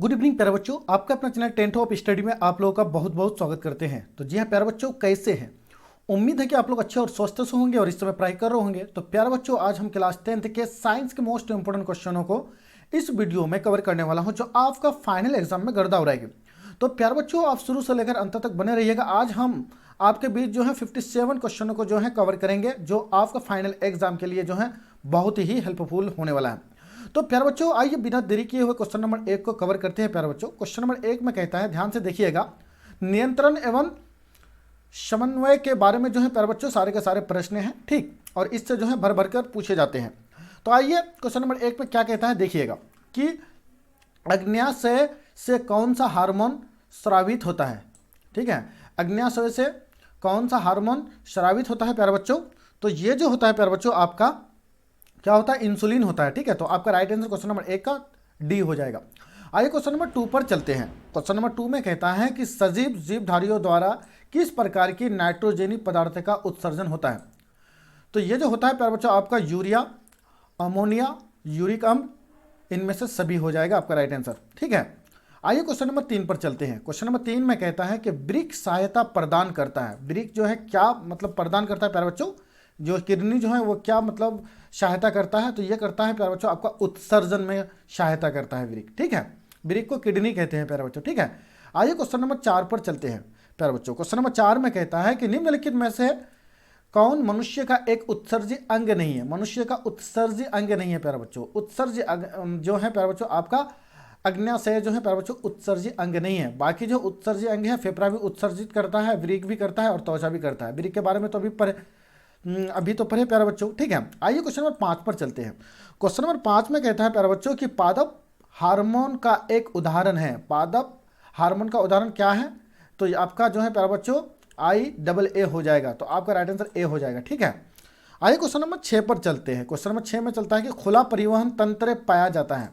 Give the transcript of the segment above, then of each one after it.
Good evening प्यारे बच्चों, आपका अपना चैनल टेंथ ऑफ स्टडी में आप लोगों का बहुत बहुत स्वागत करते हैं। तो जी हाँ प्यारे बच्चों, कैसे हैं? उम्मीद है कि आप लोग अच्छे और स्वस्थ से होंगे और इस समय पढ़ाई कर रहे होंगे। तो प्यारे बच्चों, आज हम क्लास 10th के साइंस के मोस्ट इंपोर्टेंट क्वेश्चनों को इस वीडियो में कवर करने वाला हूँ, जो आपका फाइनल एग्जाम में गर्दा उड़ाएगी। तो प्यारे बच्चों, आप शुरू से लेकर अंत तक बने रहिएगा। आज हम आपके बीच जो है 57 क्वेश्चनों को जो है कवर करेंगे, जो आपका फाइनल एग्जाम के लिए जो है बहुत ही हेल्पफुल होने वाला है। तो प्यारे बच्चों, आइए बिना देरी किए हुए क्वेश्चन नंबर 1 को कवर करते हैं। प्यारे बच्चों, क्वेश्चन नंबर 1 में कहता है, ध्यान से देखिएगा, नियंत्रण एवं समन्वय के बारे में जो है प्यारे बच्चों सारे के सारे प्रश्न हैं, ठीक, और इससे जो है भर भर कर पूछे जाते हैं। तो आइए क्वेश्चन नंबर 1 में क्या कहता है, देखिएगा कि अग्न्याशय से कौन सा हार्मोन स्रावित होता है। ठीक है, अग्न्याशय से कौन सा हार्मोन स्रावित होता है प्यारे बच्चों? तो ये जो होता है प्यारे बच्चों आपका क्या होता है, इंसुलिन होता है। ठीक है, तो आपका राइट आंसर क्वेश्चन नंबर 1 का डी हो जाएगा। आइए क्वेश्चन नंबर 2 पर चलते हैं। क्वेश्चन नंबर 2 में कहता है कि सजीव जीवधारियों द्वारा किस प्रकार की नाइट्रोजनी पदार्थ का उत्सर्जन होता है। तो ये जो होता है प्यारे बच्चों आपका यूरिया, अमोनिया, यूरिक अम्ल, इनमें से सभी हो जाएगा आपका राइट आंसर। ठीक है, आइए क्वेश्चन नंबर 3 पर चलते हैं। क्वेश्चन नंबर 3 में कहता है कि वृक्क सहायता प्रदान करता है। वृक्क जो है क्या मतलब प्रदान करता है प्यारे बच्चों? जो किडनी जो है वो क्या मतलब सहायता करता है? तो ये करता है प्यारे बच्चों आपका उत्सर्जन में सहायता करता है वृक्क। ठीक है, वृक्क को किडनी कहते हैं प्यारे बच्चों। ठीक है, आइए क्वेश्चन नंबर 4 पर चलते हैं प्यारे बच्चों। क्वेश्चन नंबर 4 में कहता है कि निम्नलिखित में से कौन मनुष्य का एक उत्सर्जी अंग नहीं है। मनुष्य का उत्सर्जी अंग नहीं है प्यारे बच्चों। उत्सर्जी जो है प्यारे बच्चों आपका अग्न्याशय जो है प्यारे बच्चों उत्सर्जी अंग नहीं है। बाकी जो उत्सर्जी अंग है, फेफड़ा भी उत्सर्जित करता है, वृक्क भी करता है और त्वचा भी करता है। वृक्क के बारे में तो अभी तो पढ़े प्यारे बच्चों। ठीक है, आइए क्वेश्चन नंबर 5 पर चलते हैं। क्वेश्चन नंबर 5 में कहता है प्यारे बच्चों कि पादप हार्मोन का एक उदाहरण है। पादप हार्मोन का उदाहरण क्या है? तो ये आपका जो है प्यारे बच्चों IA हो जाएगा। तो आपका राइट आंसर ए हो जाएगा। ठीक है, आइए क्वेश्चन नंबर 6 पर चलते हैं। क्वेश्चन नंबर 6 में चलता है कि खुला परिवहन तंत्र पाया जाता है।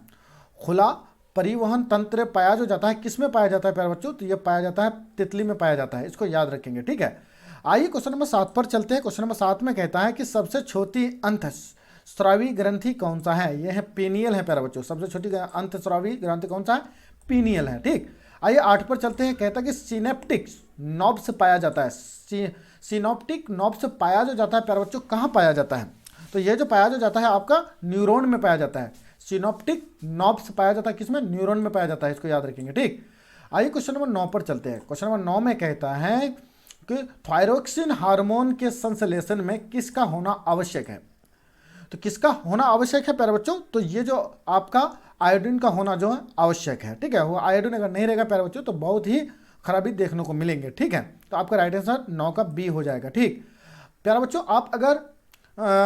खुला परिवहन तंत्र पाया जो जाता है, किस में पाया जाता है प्यारे बच्चों? तो ये पाया जाता है तितली में पाया जाता है, इसको याद रखेंगे। ठीक है, आइए क्वेश्चन नंबर 7 पर चलते हैं। क्वेश्चन नंबर 7 में कहता है कि सबसे छोटी अंतःस्रावी ग्रंथि कौन सा है? यह है पीनियल है प्यारे बच्चों। सबसे छोटी अंतःस्रावी ग्रंथि कौन सा है? पीनियल है। ठीक, आइए 8 पर चलते हैं। कहता है कि सिनेप्टिक नॉब से पाया जाता है। सिनोप्टिक नॉब से पाया जो जाता है प्यारे बच्चों कहाँ पाया जाता है? तो ये जो पाया जो जाता है आपका न्यूरॉन में पाया जाता है। सिनोप्टिक नॉब से पाया जाता है किसमें? न्यूरॉन में पाया जाता है, इसको याद रखेंगे। ठीक, आइए क्वेश्चन नंबर 9 पर चलते हैं। क्वेश्चन नंबर 9 में कहता है कि थायरोक्सिन हार्मोन के संश्लेषण में किसका होना आवश्यक है। तो किसका होना आवश्यक है प्यारे बच्चों? तो ये जो आपका आयोडीन का होना जो है आवश्यक है। ठीक है, वो आयोडीन अगर नहीं रहेगा प्यारे बच्चों तो बहुत ही खराबी देखने को मिलेंगे। ठीक है, तो आपका राइट आंसर 9 का बी हो जाएगा। ठीक प्यारे बच्चों, आप अगर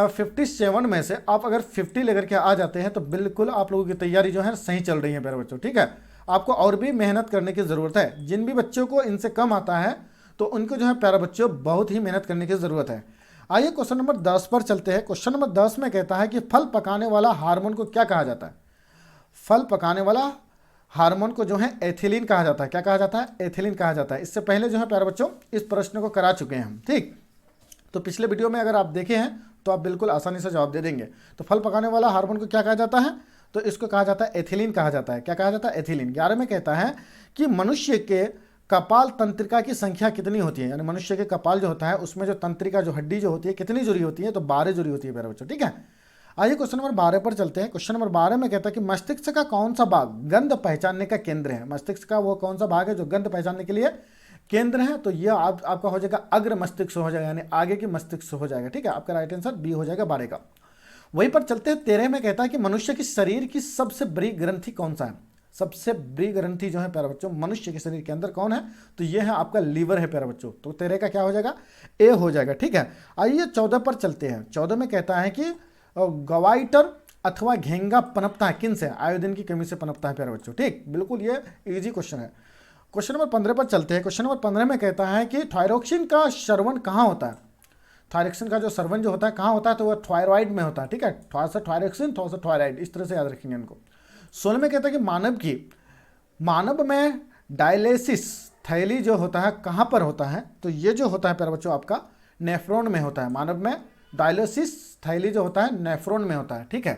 57 में से आप अगर 50 लेकर के आ जाते हैं तो बिल्कुल आप लोगों की तैयारी जो है सही चल रही है प्यारे बच्चों। ठीक है, आपको और भी मेहनत करने की ज़रूरत है। जिन भी बच्चों को इनसे कम आता है तो उनको जो है प्यारे बच्चों बहुत ही मेहनत करने की ज़रूरत है। आइए क्वेश्चन नंबर 10 पर चलते हैं। क्वेश्चन नंबर 10 में कहता है कि फल पकाने वाला हार्मोन को क्या कहा जाता है। फल पकाने वाला हार्मोन को जो है एथिलीन कहा जाता है। क्या कहा जाता है? एथिलीन कहा जाता है। इससे पहले जो है प्यारे बच्चों इस प्रश्न को करा चुके हैं हम। ठीक, तो पिछले वीडियो में अगर आप देखे हैं तो आप बिल्कुल आसानी से जवाब दे देंगे। तो फल पकाने वाला हार्मोन को क्या कहा जाता है? तो इसको कहा जाता है एथिलीन कहा जाता है। क्या कहा जाता है? एथिलीन। 11 में कहता है कि मनुष्य के कपाल तंत्रिका की संख्या कितनी होती है। यानी मनुष्य के कपाल जो होता है उसमें जो तंत्रिका जो हड्डी जो होती है कितनी जुड़ी होती है? तो 12 जुड़ी होती है प्यारे बच्चों। ठीक है, आइए क्वेश्चन नंबर 12 पर चलते हैं। क्वेश्चन नंबर 12 में कहता है कि मस्तिष्क का कौन सा भाग गंध पहचानने का केंद्र है। मस्तिष्क का वो कौन सा भाग है जो गंध पहचानने के लिए केंद्र है? तो ये आपका हो जाएगा अग्र मस्तिष्क हो जाएगा, यानी आगे की मस्तिष्क हो जाएगा। ठीक है, आपका राइट आंसर बी हो जाएगा 12 का। वहीं पर चलते हैं 13 में कहता है कि मनुष्य के शरीर की सबसे बड़ी ग्रंथि कौन सा है। सबसे बड़ी ग्रंथि जो है प्यारे बच्चों मनुष्य के शरीर के अंदर कौन है? तो ये है आपका लीवर है प्यारे बच्चों। तो 13 का क्या हो जाएगा? ए हो जाएगा। ठीक है, आइए 14 पर चलते हैं। 14 में कहता है कि गवाइटर अथवा घेंगा पनपता है किन से? आयोडीन की कमी से पनपता है प्यारे बच्चों। ठीक, बिल्कुल ये इजी क्वेश्चन है। क्वेश्चन नंबर 15 पर चलते हैं। क्वेश्चन नंबर 15 में कहता है कि थायरोक्सिन का श्रवण कहाँ होता है। थायरोक्सिन का जो श्रवण जो होता है कहाँ होता है? तो वह थायराइड में होता है। ठीक है, थोड़ा सा थायरोक्सिन थोड़ा सा थायराइड, इस तरह से याद रखेंगे इनको। 16 में कहता है कि मानव में डायलिसिस थैली जो होता है कहाँ पर होता है? तो ये जो होता है प्यारे बच्चों आपका नेफ्रॉन में होता है। मानव में डायलिसिस थैली जो होता है नेफ्रॉन में होता है। ठीक है,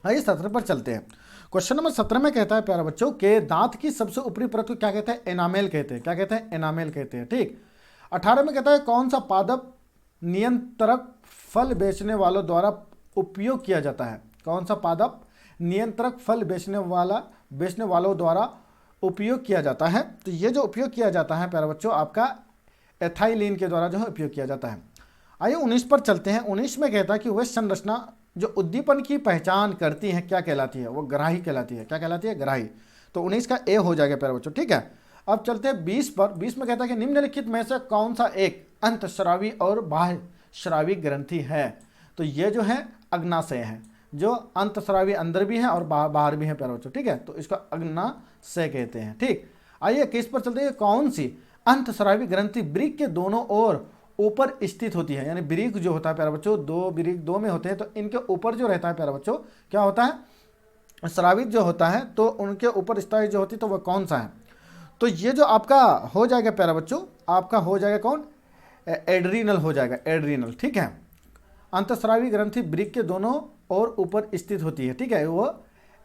आइए 17 पर चलते हैं। क्वेश्चन नंबर 17 में कहता है प्यारे बच्चों के दांत की सबसे ऊपरी परत को क्या कहते हैं? एनामेल कहते हैं। क्या कहते हैं? एनामेल कहते हैं। ठीक। 18 में कहता है कौन सा पादप नियंत्रक फल बेचने वालों द्वारा उपयोग किया जाता है? कौन सा पादप नियंत्रक फल बेचने वालों द्वारा उपयोग किया जाता है? तो ये जो उपयोग किया जाता है प्यारे बच्चों आपका एथाइलिन के द्वारा जो है उपयोग किया जाता है। आइए 19 पर चलते हैं। 19 में कहता है कि वह संरचना जो उद्दीपन की पहचान करती है क्या कहलाती है? वो ग्राही कहलाती है। क्या कहलाती है? ग्राही। तो 19 का ए हो जाएगा प्यारे बच्चों। ठीक है। अब चलते हैं 20 पर। 20 में कहता है कि निम्नलिखित में से कौन सा एक अंतःस्रावी और बाह्य स्रावी ग्रंथि है? तो ये जो है अग्नाशय है, जो अंतःस्रावी अंदर भी है और बाहर भी है प्यारे बच्चों। ठीक है। तो इसको अग्नाशय कहते हैं। ठीक। आइए 21 पर चलते हैं। कौन सी अंतःस्रावी ग्रंथि वृक्क के दोनों ओर ऊपर स्थित होती है? यानी वृक्क जो होता है प्यारे बच्चों, दो वृक्क दो में होते हैं, तो इनके ऊपर जो रहता है प्यारे बच्चों क्या होता है? स्रावित जो होता है, तो उनके ऊपर स्थायी जो होती है तो वह कौन सा है? तो ये जो आपका हो जाएगा प्यारे बच्चों, आपका हो जाएगा कौन? एड्रीनल हो जाएगा। एड्रीनल। ठीक है। अंतःस्रावी ग्रंथि वृक्क के दोनों ओर ऊपर स्थित होती है। ठीक है। वो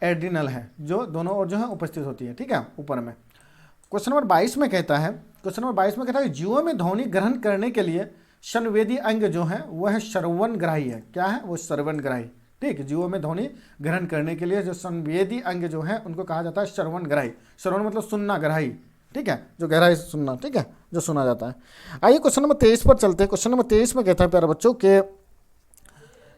एड्रीनल है, जो दोनों ओर जो है उपस्थित होती है। ठीक है, ऊपर में। क्वेश्चन नंबर 22 में कहता है, क्वेश्चन नंबर 22 में कहता है जीवों में ध्वनि ग्रहण करने के लिए संवेदी अंग जो है वह श्रवण ग्राही है। क्या है? वो श्रवण ग्राही। ठीक। जीवों में ध्वनि ग्रहण करने के लिए जो संवेदी अंग जो है उनको कहा जाता है श्रवण ग्राही। श्रवण मतलब सुनना, ग्राही। ठीक है, जो गहराई से सुनना। ठीक है, जो सुना जाता है। आइए क्वेश्चन नंबर 23 पर चलते हैं। क्वेश्चन नंबर 23 में कहता है प्यारे बच्चों के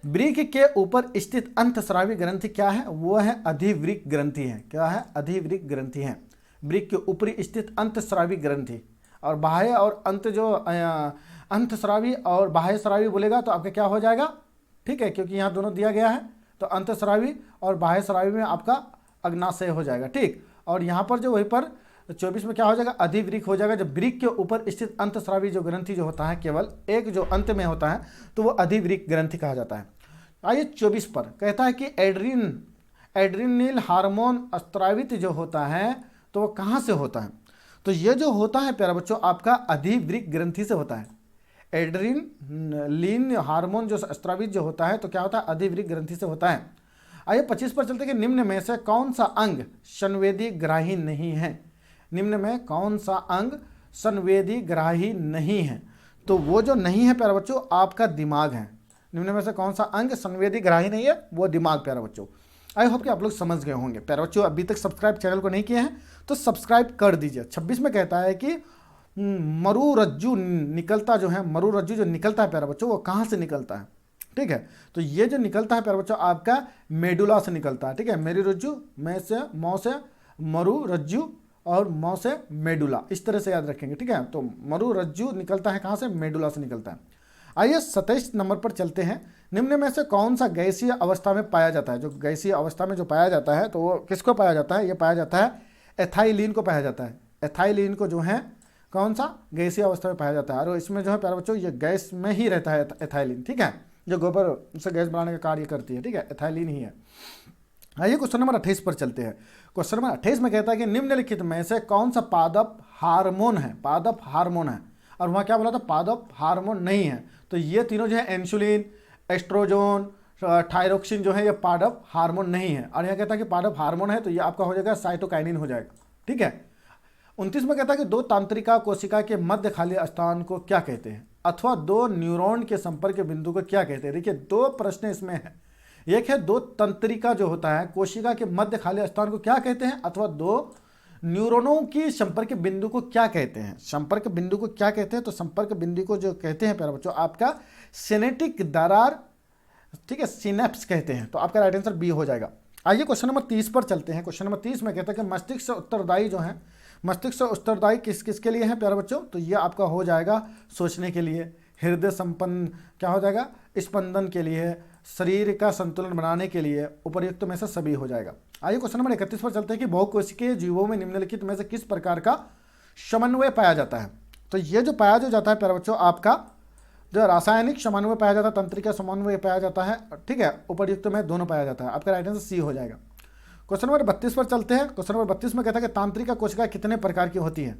वृक्क के ऊपर स्थित अंतःस्रावी ग्रंथि क्या है? वो है अधिवृक्क ग्रंथि है। क्या है? अधिवृक्क ग्रंथि है। वृक्क के ऊपरी स्थित अंतःस्रावी ग्रंथि। और बाह्य और अंत जो अंतःस्रावी और बाह्य स्रावी बोलेगा तो आपका क्या हो जाएगा? ठीक है, क्योंकि यहाँ दोनों दिया गया है, तो अंतःस्रावी और बाह्य स्रावी में आपका अग्नाशय हो जाएगा। ठीक। और यहाँ पर जो वहीं पर 24 में क्या हो जाएगा? अधिवृक्क हो जाएगा। जब वृक्क के ऊपर स्थित अंतःस्रावी जो ग्रंथि जो होता है केवल एक जो अंत में होता है तो वो अधिवृक्क ग्रंथि कहा जाता है। आइए 24 पर कहता है कि एड्रीनल हार्मोन स्रावित जो होता है तो वो कहाँ से होता है? तो ये जो होता है प्यारे बच्चों आपका अधिवृक्क ग्रंथि से होता है। एड्रीनलिन हार्मोन जो स्रावित जो होता है तो क्या होता है? अधिवृक्क ग्रंथि से होता है। आइए 25 पर चलते हैं कि निम्न में से कौन सा अंग संवेदी ग्राही नहीं है? निम्न में कौन सा अंग संवेदी ग्राही नहीं है? तो वो जो नहीं है प्यारे बच्चों आपका दिमाग है। निम्न में से कौन सा अंग संवेदी ग्राही नहीं है? वो दिमाग प्यारे बच्चों। आई होप कि आप लोग समझ गए होंगे। प्यारे बच्चों अभी तक सब्सक्राइब चैनल को नहीं किए हैं तो सब्सक्राइब कर दीजिए। 26 में कहता है कि मरुरज्जु निकलता जो है, मरुरज्जु जो निकलता है प्यारे बच्चों वो कहाँ से निकलता है? ठीक है, तो ये जो निकलता है प्यारे बच्चों आपका मेडुला से निकलता है। ठीक है, मेरुरज्जु, मैं से मौ से मरुरज्जु और मौ से मेडुला, इस तरह से याद रखेंगे। ठीक है, तो मरुरज्जु निकलता है कहाँ से? मेडुला से निकलता है। आइए 27 नंबर पर चलते हैं। निम्न में से कौन सा गैसीय अवस्था में पाया जाता है? जो गैसीय अवस्था में जो पाया जाता है तो वो किसको पाया जाता है? ये पाया जाता है एथाइलिन को पाया जाता है। एथाइलिन को जो है कौन सा गैसीय अवस्था में पाया जाता है, और इसमें जो है प्यारे बच्चों ये गैस में ही रहता है एथाइलिन। ठीक है, जो गोबर से गैस बनाने का कार्य करती है। ठीक है, एथाइलिन ही है। आइए क्वेश्चन नंबर 28 पर चलते हैं। क्वेश्चन नंबर 28 में कहता है कि निम्नलिखित में से कौन सा पादप हार्मोन है? पादप हार्मोन है, और वहाँ क्या बोला था? पादप हार्मोन नहीं है। तो ये तीनों जो है इंसुलिन, एस्ट्रोजोन, थायरोक्सिन जो है ये पादप हार्मोन नहीं है। और यहाँ कहता है कि पादप हार्मोन है तो ये आपका हो जाएगा साइटोकाइनिन हो जाएगा। ठीक है। 29 में कहता है कि दो तंत्रिका कोशिका के मध्य खाली स्थान को क्या कहते हैं? अथवा दो न्यूरॉन के संपर्क के बिंदु को क्या कहते हैं? देखिए दो प्रश्न इसमें है। एक है दो तंत्रिका जो होता है कोशिका के मध्य खाली स्थान को क्या कहते हैं, अथवा दो न्यूरॉनों की संपर्क बिंदु को क्या कहते हैं? संपर्क बिंदु को क्या कहते हैं? तो संपर्क बिंदु को जो कहते हैं प्यारे बच्चों आपका सिनेप्टिक दरार, ठीक है, सिनेप्स कहते हैं। तो आपका राइट आंसर बी हो जाएगा। आइए क्वेश्चन नंबर 30 पर चलते हैं। क्वेश्चन नंबर 30 में कहता है कि मस्तिष्क से उत्तरदायी जो है, मस्तिष्क से उत्तरदायी किस किस के लिए है प्यारे बच्चों? तो ये आपका हो जाएगा सोचने के लिए, हृदय संपन्न क्या हो जाएगा? स्पंदन के लिए, शरीर का संतुलन बनाने के लिए, उपर्युक्त में से सभी हो जाएगा। आइए क्वेश्चन नंबर 31 पर चलते हैं कि बहुकोशिकीय जीवों में निम्नलिखित में से किस प्रकार का समन्वय पाया जाता है? तो ये जो पाया जो जाता है प्यारे बच्चों आपका जो रासायनिक समन्वय पाया जाता है, तंत्रिका समन्वय पाया जाता है। ठीक है, उपर्युक्त में दोनों पाया जाता है। आपका राइट आंसर सी हो जाएगा। क्वेश्चन नंबर 32 पर चलते हैं। क्वेश्चन नंबर 32 में कहता है कि तंत्रिका कोशिका कितने प्रकार की होती है?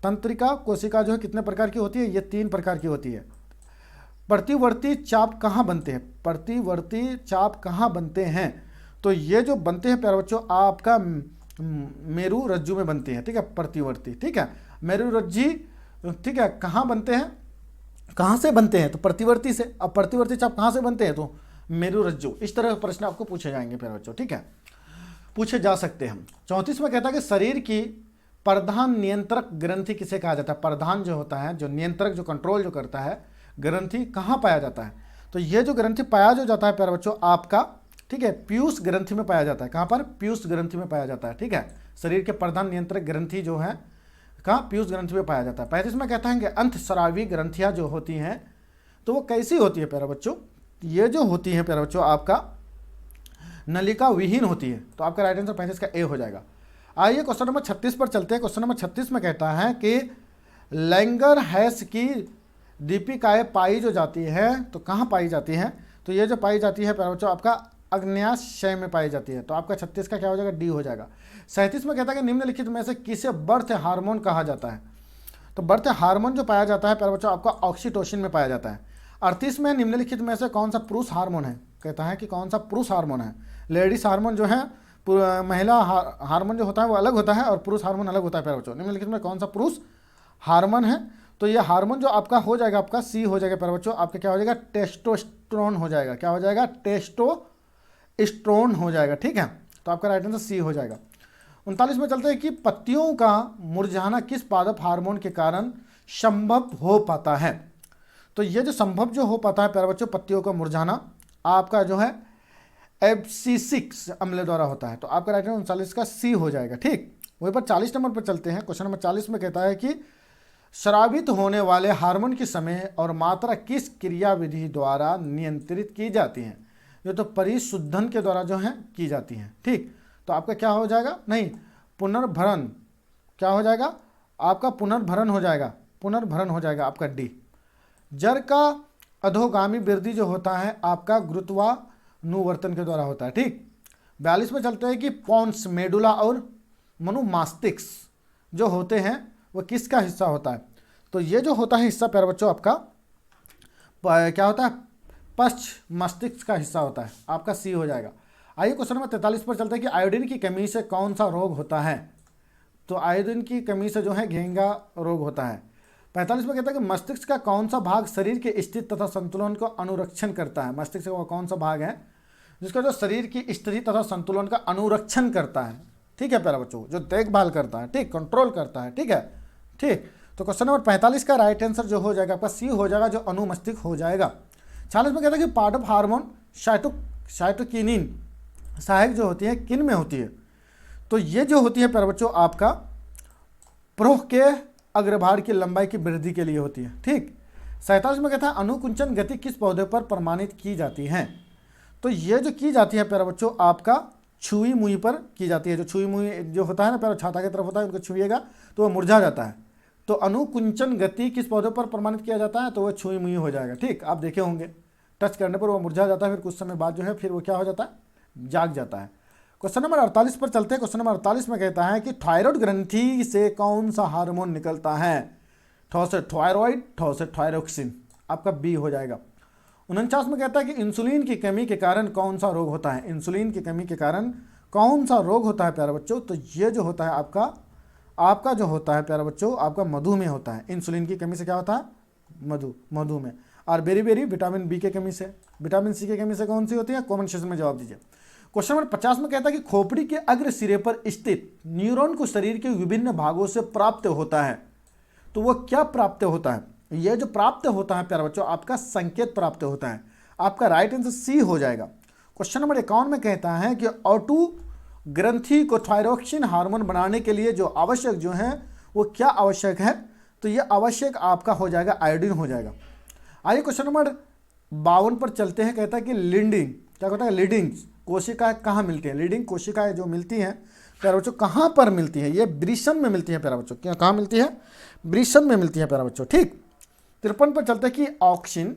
तंत्रिका कोशिका जो है कितने प्रकार की होती है? ये 3 प्रकार की होती है। प्रतिवर्ती चाप कहाँ बनते हैं? प्रतिवर्ती चाप कहाँ बनते हैं? तो ये जो बनते हैं प्यारे बच्चों आपका मेरु रज्जु में बनते हैं, ठीक है, प्रतिवर्ती, ठीक है, मेरु रज्जी, ठीक है, कहाँ बनते हैं, कहाँ से बनते हैं, तो प्रतिवर्ती से। अब प्रतिवर्ती चाप कहाँ से बनते हैं, तो मेरु रज्जु। इस तरह के प्रश्न आपको पूछे जाएंगे प्यारे बच्चों, ठीक है, पूछे जा सकते हैं। 34 में कहता है कि शरीर की प्रधान नियंत्रक ग्रंथि किसे कहा जाता है। प्रधान जो होता है, जो नियंत्रक, जो कंट्रोल जो करता है, ग्रंथि कहाँ पाया जाता है, तो ये जो ग्रंथि पाया जो जाता है प्यारे बच्चों आपका, ठीक है, पीयूष ग्रंथि में पाया जाता है। कहाँ पर, पीयूष ग्रंथि में पाया जाता है, ठीक है। शरीर के प्रधान नियंत्रक ग्रंथि जो है कहाँ, पीयूष ग्रंथि में पाया जाता है। 35 में कहता है कि अंतःस्रावी ग्रंथियाँ जो होती हैं तो वो कैसी होती है प्यारे बच्चों, ये जो होती है प्यारे बच्चों आपका नलिका विहीन होती है। तो आपका राइट आंसर 35 का ए हो जाएगा। आइए क्वेश्चन नंबर 36 पर चलते हैं। क्वेश्चन नंबर 36 में कहता है कि लैंगर हैश की दीपिकाएँ पाई जो जाती है तो कहाँ पाई जाती हैं, तो ये जो पाई जाती है प्यारे बच्चों आपका अग्न्याशय में पाई जाती है। तो आपका 36 का क्या हो जाएगा, डी हो जाएगा। 37 में कहता है कि निम्नलिखित में से किसे बर्थ हार्मोन कहा जाता है। तो बर्थ हार्मोन जो पाया जाता है प्यारे बच्चों आपका ऑक्सीटोसिन में पाया जाता है। 38 में निम्नलिखित में से कौन सा पुरुष हार्मोन है, कहता है कि कौन सा पुरुष हार्मोन है। लेडीज हार्मोन जो है, महिला हार्मोन जो होता है वो अलग होता है और पुरुष हार्मोन अलग होता है प्यारे बच्चों। निम्नलिखित में कौन सा पुरुष हार्मोन है, तो ये हार्मोन जो आपका हो जाएगा आपका सी हो जाएगा प्यारे बच्चों, आपका क्या हो जाएगा, टेस्टोस्टेरोन हो जाएगा। क्या हो जाएगा, टेस्टोस्टेरोन हो जाएगा, ठीक है। तो आपका राइट आंसर सी हो जाएगा। 39 में चलते हैं कि पत्तियों का मुरझाना किस पादप हार्मोन के कारण संभव हो पाता है। तो ये जो संभव जो हो पाता है प्यारे बच्चों पत्तियों का मुरझाना आपका जो है एब्सिसिक अम्ल द्वारा होता है। तो आपका राइट आंसर 39 का सी हो जाएगा, ठीक। वहीं पर 40 नंबर पर चलते हैं। क्वेश्चन नंबर 40 में कहता है कि स्रावित होने वाले हार्मोन की समय और मात्रा किस क्रियाविधि द्वारा नियंत्रित की जाती हैं। ये तो परिशुद्धन के द्वारा जो है की जाती हैं, ठीक। तो आपका क्या हो जाएगा, नहीं, पुनर्भरण, क्या हो जाएगा आपका पुनर्भरण हो जाएगा, पुनर्भरण हो जाएगा आपका डी। जड़ का अधोगामी वृद्धि जो होता है आपका गुरुत्वानुवर्तन के द्वारा होता है, ठीक। 42 में चलते हैं कि पॉन्स, मेडुला और मनुमास्टिक्स जो होते हैं वो किसका हिस्सा होता है। तो ये जो होता है हिस्सा प्यारे बच्चों आपका क्या होता है, पश्च मस्तिष्क का हिस्सा होता है, आपका सी हो जाएगा। आइए क्वेश्चन नंबर 43 पर चलते हैं कि आयोडीन की कमी से कौन सा रोग होता है। तो आयोडीन की कमी से जो है घेंगा रोग होता है। 45 में कहता है कि मस्तिष्क का कौन सा भाग शरीर के स्थिति तथा संतुलन को अनुरक्षण करता है। मस्तिष्क का कौन सा भाग है जिसका जो शरीर की स्थिति तथा संतुलन का अनुरक्षण करता है, ठीक है प्यारे बच्चों, जो देखभाल करता है, ठीक, कंट्रोल करता है, ठीक है, ठीक। तो क्वेश्चन नंबर 45 का राइट आंसर जो हो जाएगा आपका सी हो जाएगा, जो अनुमस्तिष्क हो जाएगा। 46 में कहता है कि पादप हार्मोन साइटोकिनिन सहायक जो होती है किन में होती है। तो ये जो होती है प्यारे बच्चों आपका प्रोह के अग्रभाग की लंबाई की वृद्धि के लिए होती है, ठीक। 47 में कहता है अनुकुंचन गति किस पौधे पर प्रमाणित की जाती है। तो ये जो की जाती है प्यारे बच्चों आपका छुई मुई पर की जाती है। जो छुई मुई जो होता है ना प्यारे, छाता की तरफ होता है, उनको छुइएगा तो वह मुरझा जाता है। तो अनुकुंचन गति किस पौधे पर प्रमाणित किया जाता है, तो वह छुई मुई हो जाएगा, ठीक। आप देखे होंगे टच करने पर वो मुरझा जाता है, फिर कुछ समय बाद जो है फिर वो क्या हो जाता है, जाग जाता है। क्वेश्चन नंबर 48 पर चलते हैं। क्वेश्चन नंबर 48 में कहता है कि थायराइड ग्रंथि से कौन सा हार्मोन निकलता है। ठो से थायराइड, ठो से थायरोक्सिन, आपका बी हो जाएगा। 49 में कहता है कि इंसुलिन की कमी के कारण कौन सा रोग होता है। इंसुलिन की कमी के कारण कौन सा रोग होता है प्यारे बच्चों, तो ये जो होता है आपका जो होता है प्यारे बच्चों आपका मधुमेह होता है। इंसुलिन की कमी से क्या होता है, मधुमेह। और बेरी विटामिन बी के कमी से, विटामिन सी की कमी से कौन सी होती है, कमेंट सेक्शन में जवाब दीजिए। क्वेश्चन नंबर 50 में कहता है कि खोपड़ी के अग्र सिरे पर स्थित न्यूरॉन को शरीर के विभिन्न भागों से प्राप्त होता है। तो वो क्या प्राप्त होता है, ये जो प्राप्त होता है प्यारे बच्चों आपका संकेत प्राप्त होता है। आपका राइट आंसर सी हो जाएगा। क्वेश्चन नंबर 51 में कहता है कि ऑटो ग्रंथि को थायरोक्सिन हार्मोन बनाने के लिए जो आवश्यक जो है वो क्या आवश्यक है, तो ये आवश्यक आपका हो जाएगा आयोडीन हो जाएगा। आइए क्वेश्चन नंबर 52 पर चलते हैं। कहता है कि लीडिंग क्या होता है, लीडिंग कोशिकाएं कहाँ मिलती हैं। लीडिंग कोशिकाएं जो मिलती हैं प्यारे बच्चों कहाँ पर मिलती है, ये वृषण में मिलती है प्यारे बच्चों। क्या कहाँ मिलती है, वृषण में मिलती है प्यारे बच्चों, ठीक। 53 पर चलते हैं कि ऑक्सिन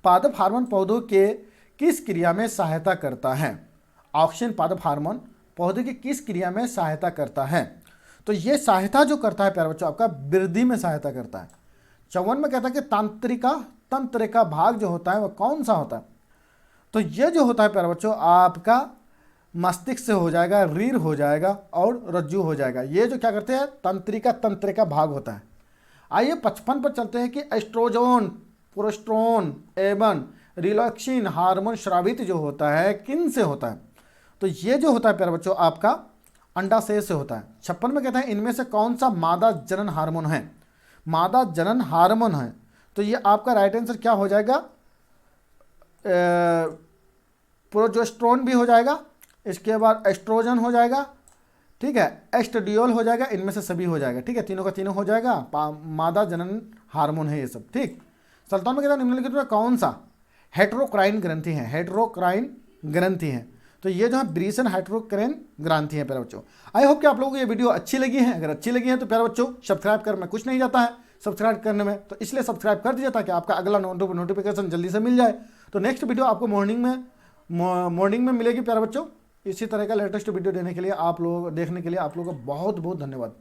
पादप हार्मोन पौधों के किस क्रिया में सहायता करता है। ऑक्सिन पादप हार्मोन पौधे की किस क्रिया में सहायता करता है, तो ये सहायता जो करता है प्यारे बच्चों आपका वृद्धि में सहायता करता है। 54 में कहता है कि तंत्रिका भाग जो होता है वह कौन सा होता है। तो ये जो होता है प्यारे बच्चों आपका मस्तिष्क से हो जाएगा, रीढ़ हो जाएगा और रज्जु हो जाएगा। ये जो क्या करते हैं, तंत्रिका तंत्र का भाग होता है। आइए 55 पर चलते हैं कि एस्ट्रोजोन, प्रोस्ट्रोन एवं रिलैक्सिन हार्मोन स्रावित जो होता है किन से होता है। तो ये जो होता है प्यारे बच्चों आपका अंडाशय से होता है। 56 में कहते हैं इनमें से कौन सा मादा जनन हार्मोन है। मादा जनन हार्मोन है तो ये आपका राइट आंसर क्या हो जाएगा, प्रोजेस्टेरोन भी हो जाएगा, इसके बाद एस्ट्रोजन हो जाएगा, ठीक है, एस्ट्रेडियोल हो जाएगा, इनमें से सभी हो जाएगा। ठीक है, तीनों का तीनों हो जाएगा, मादा जनन हार्मोन है ये सब। ठीक, 57 में कहता है निम्नलिखित में कौन सा हेटेरोक्राइन ग्रंथि है। हेटेरोक्राइन ग्रंथि है तो ये जो है ब्रीसन हेटेरोक्राइन ग्रंथि है प्यारे बच्चों। आई होप कि आप लोगों को ये वीडियो अच्छी लगी है। अगर अच्छी लगी है तो प्यारे बच्चों सब्सक्राइब करने में कुछ नहीं जाता है सब्सक्राइब करने में, तो इसलिए सब्सक्राइब कर दीजिए ताकि आपका अगला नोटिफिकेशन जल्दी से मिल जाए। तो नेक्स्ट वीडियो आपको मॉर्निंग में मिलेगी प्यारे बच्चों। इसी तरह का लेटेस्ट वीडियो देखने के लिए आप लोगों का बहुत बहुत धन्यवाद।